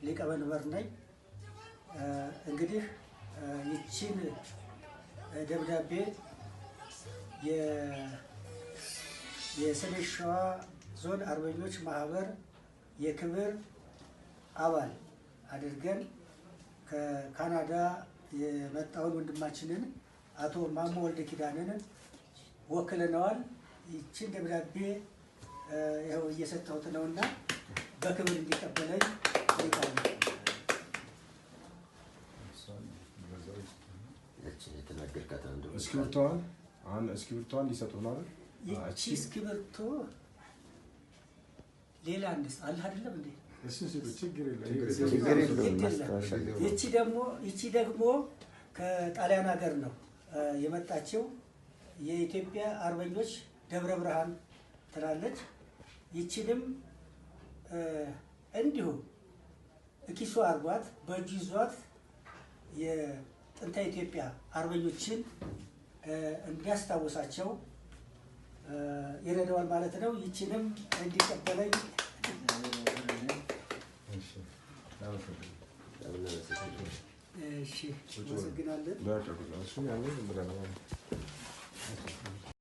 ሊቀመንበር ነኝ። እንግዲህ ይቺን ደብዳቤ የሰሜን ሸዋ ዞን አርበኞች ማህበር የክብር አባል አድርገን ከካናዳ የመጣውን ወንድማችንን አቶ ማሞ ወልደ ኪዳንን ወክለነዋል። ይቺን ደብዳቤ ይኸው እየሰጠሁት ነውና በክብር እንዲቀበለኝ ጠይቃለሁ። እስክሪብቶዋን ሊሰጡናል። ይቺ እስክሪብቶ ሌላ አንስ አለ አይደለም እንዴ? ይቺ ደግሞ ከጣሊያን ሀገር ነው የመጣችው። የኢትዮጵያ አርበኞች ደብረ ብርሃን ትላለች። ይቺንም እንዲሁ እኪሱ አርጓት በእጁ ይዟት የጥንታ ኢትዮጵያ አርበኞችን እንዲያስታውሳቸው ይረዳዋል ማለት ነው። ይቺንም እንዲቀበለኝ እሺ፣ አመሰግናለሁ።